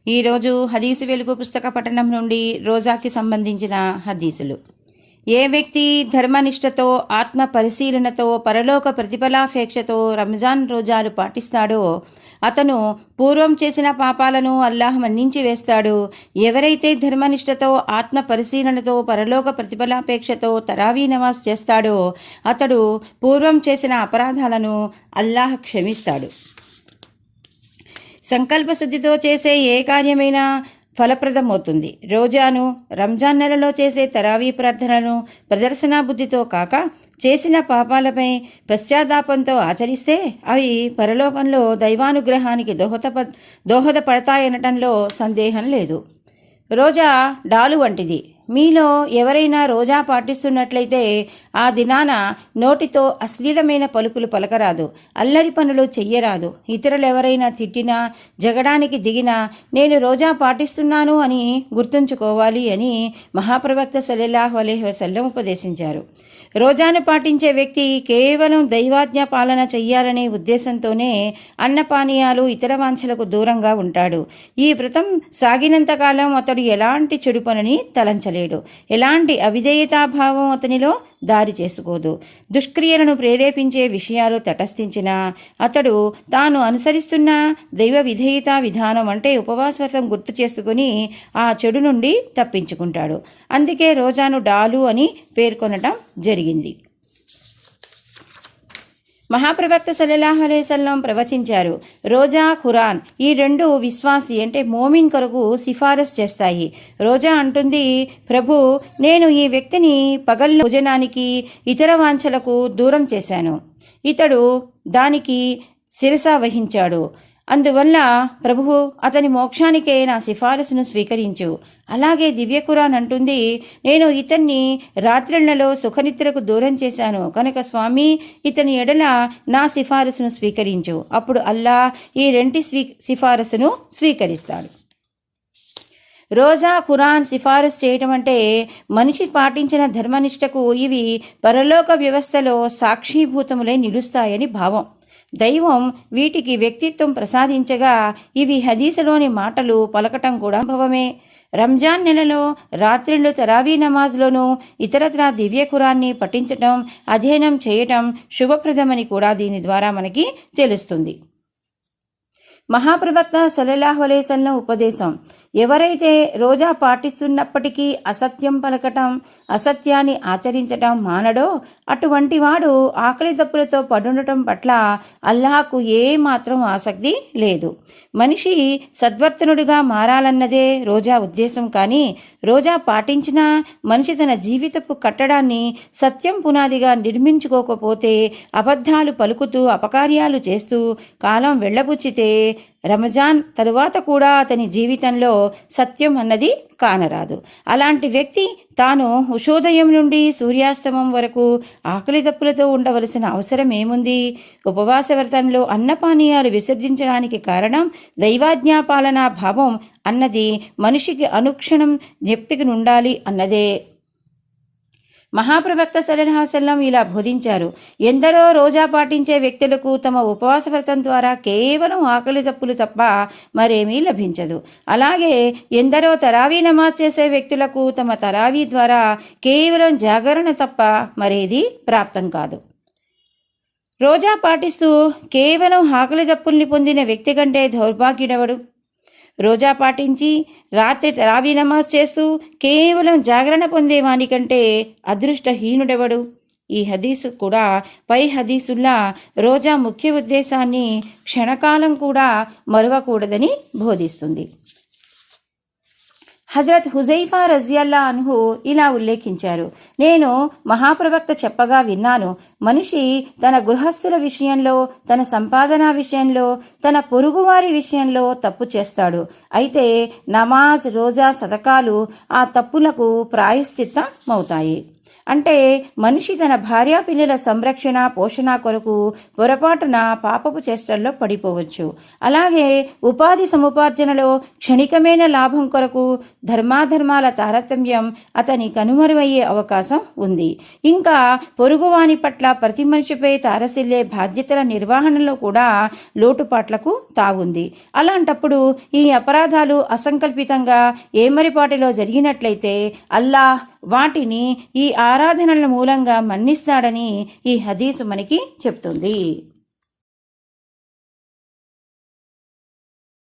ఈరోజు హదీసు వెలుగు పుస్తక పఠనం నుండి రోజాకి సంబంధించిన హదీసులు. ఏ వ్యక్తి ధర్మనిష్టతో, ఆత్మ పరిశీలనతో, పరలోక ప్రతిఫలాపేక్షతో రంజాన్ రోజాలు పాటిస్తాడో అతను పూర్వం చేసిన పాపాలను అల్లాహ్ మన్నించి వేస్తాడు. ఎవరైతే ధర్మనిష్టతో, ఆత్మ పరిశీలనతో, పరలోక ప్రతిఫలాపేక్షతో తరావీ నమాజ్ చేస్తాడో అతడు పూర్వం చేసిన అపరాధాలను అల్లాహ్ క్షమిస్తాడు. సంకల్పశుద్ధితో చేసే ఏ కార్యమైనా ఫలప్రదమవుతుంది. రోజాను, రంజాన్ నెలలో చేసే తరావీ ప్రార్థనలను ప్రదర్శనా బుద్ధితో కాక చేసిన పాపాలపై పశ్చాత్తాపంతో ఆచరిస్తే అవి పరలోకంలో దైవానుగ్రహానికి దోహదపడతాయనటంలో సందేహం లేదు. రోజా డాలు వంటిది. మీలో ఎవరైనా రోజా పాటిస్తున్నట్లయితే ఆ దినాన నోటితో అశ్లీలమైన పలుకులు పలకరాదు, అల్లరి పనులు చెయ్యరాదు. ఇతరులు ఎవరైనా తిట్టినా, జగడానికి దిగినా నేను రోజా పాటిస్తున్నాను అని గుర్తుంచుకోవాలి అని మహాప్రవక్త సల్లల్లాహు అలైహి వసల్లం ఉపదేశించారు. రోజాను పాటించే వ్యక్తి కేవలం దైవాజ్ఞ పాలన చెయ్యాలనే ఉద్దేశంతోనే అన్నపానీయాలు, ఇతర వాంఛలకు దూరంగా ఉంటాడు. ఈ వ్రతం సాగినంతకాలం అతడు ఎలాంటి చెడు పనిని తలంచలేడు. ఎలాంటి అవిధేయతాభావం అతనిలో దారి చేసుకోదు. దుష్క్రియలను ప్రేరేపించే విషయాలు తటస్థించినా అతడు తాను అనుసరిస్తున్న దైవ విధేయతా విధానం అంటే ఉపవాస వ్రతం గుర్తు చేసుకుని ఆ చెడు నుండి తప్పించుకుంటాడు. అందుకే రోజాను డాలు అని పేర్కొనటం జరిగింది. మహాప్రవక్త సల్లల్లాహు అలైహి వసల్లం ప్రవచించారు, రోజా, ఖురాన్ ఈ రెండు విశ్వాసి అంటే మోమిన్ కొరకు సిఫారసు చేస్తాయి. రోజా అంటుంది, ప్రభు నేను ఈ వ్యక్తిని పగలు భోజనానికి, ఇతర వాంఛలకు దూరం చేశాను. ఇతడు దానికి శిరస వహించాడు. అందువల్ల ప్రభువు అతని మోక్షానికే నా సిఫారసును స్వీకరించు. అలాగే దివ్య ఖురాన్ అంటుంది, నేను ఇతన్ని రాత్రిళ్లలో సుఖనిద్రకు దూరం చేశాను కనుక స్వామి ఇతని ఎడల నా సిఫారసును స్వీకరించు. అప్పుడు అల్లాహ్ ఈ రెంటి సిఫారసును స్వీకరిస్తాడు. రోజా, ఖురాన్ సిఫారసు చేయటం అంటే మనిషి పాటించిన ధర్మనిష్టకు ఇవి పరలోక వ్యవస్థలో సాక్షీభూతములై నిలుస్తాయని భావం. దైవం వీటికి వ్యక్తిత్వం ప్రసాదించగా ఇవి హదీసులోని మాటలు పలకటం కూడా అనుభవమే. రంజాన్ నెలలో రాత్రిళ్ళు తరావీ నమాజ్లోనూ ఇతరత్రా దివ్య ఖురాన్ని పఠించటం, అధ్యయనం చేయటం శుభప్రదమని కూడా దీని ద్వారా మనకి తెలుస్తుంది. మహాప్రవక్త సల్లల్లాహు అలైహి వసల్లం ఉపదేశం, ఎవరైతే రోజా పాటిస్తున్నప్పటికీ అసత్యం పలకటం, అసత్యాన్ని ఆచరించటం మానడో అటువంటి వాడు ఆకలి దప్పులతో పడుండటం పట్ల అల్లాహకు ఏమాత్రం ఆసక్తి లేదు. మనిషి సద్వర్తనుడిగా మారాలన్నదే రోజా ఉద్దేశం. కానీ రోజా పాటించినా మనిషి తన జీవితపు కట్టడాన్ని సత్యం పునాదిగా నిర్మించుకోకపోతే, అబద్ధాలు పలుకుతూ అపకార్యాలు చేస్తూ కాలం వెళ్ళబుచ్చితే రంజాన్ తరువాత కూడా అతని జీవితంలో సత్యం అన్నది కానరాదు. అలాంటి వ్యక్తి తాను ఉషోదయం నుండి సూర్యాస్తమం వరకు ఆకలి దప్పులతో ఉండవలసిన అవసరం ఏముంది? ఉపవాస వ్రతంలో అన్నపానీయాలు విసర్జించడానికి కారణం దైవాజ్ఞాపాలనా భావం అన్నది మనిషికి అనుక్షణం జ్ఞప్తికి నుండాలి అన్నదే. మహాప్రవక్త సల్లల్లాహు అలైహి వసల్లం ఇలా బోధించారు, ఎందరో రోజా పాటించే వ్యక్తులకు తమ ఉపవాస వ్రతం ద్వారా కేవలం ఆకలి దప్పులు తప్ప మరేమీ లభించదు. అలాగే ఎందరో తరావీ నమాజ్ చేసే వ్యక్తులకు తమ తరావీ ద్వారా కేవలం జాగరణ తప్ప మరేది ప్రాప్తం కాదు. రోజా పాటిస్తూ కేవలం ఆకలి దప్పుల్ని పొందిన వ్యక్తి కంటే దౌర్భాగ్యుడెవడు? రోజా పాటించి రాత్రి తరావీ నమాజ్ చేస్తూ కేవలం జాగరణ పొందేవానికంటే అదృష్టహీనుడెవడు? ఈ హదీసు కూడా పై హదీసుల్లా రోజా ముఖ్య ఉద్దేశాన్ని క్షణకాలం కూడా మరువకూడదని బోధిస్తుంది. హజరత్ హుజైఫా రజియల్లా అన్హు ఇలా ఉల్లేఖించారు, నేను మహాప్రవక్త చెప్పగా విన్నాను, మనిషి తన గృహస్థుల విషయంలో, తన సంపాదన విషయంలో, తన పొరుగువారి విషయంలో తప్పు చేస్తాడు. అయితే నమాజ్, రోజా, సదకాలు ఆ తప్పులకు ప్రాయశ్చిత్తమవుతాయి. అంటే మనిషి తన భార్యాపిల్లల సంరక్షణ పోషణ కొరకు పొరపాటున పాపపు చేష్టల్లో పడిపోవచ్చు. అలాగే ఉపాధి సముపార్జనలో క్షణికమైన లాభం కొరకు ధర్మాధర్మాల తారతమ్యం అతని కనుమరువయ్యే అవకాశం ఉంది. ఇంకా పొరుగువాని పట్ల ప్రతి మనిషిపై తారసిల్లే బాధ్యతల నిర్వహణలో కూడా లోటుపాట్లకు తాగుంది. అలాంటప్పుడు ఈ అపరాధాలు అసంకల్పితంగా ఏమరిపాటిలో జరిగినట్లయితే అల్లాహ్ వాటిని ఈ ఆరాధనల మూలంగా మన్నిస్తాడని ఈ హదీసు మనకి చెప్తుంది.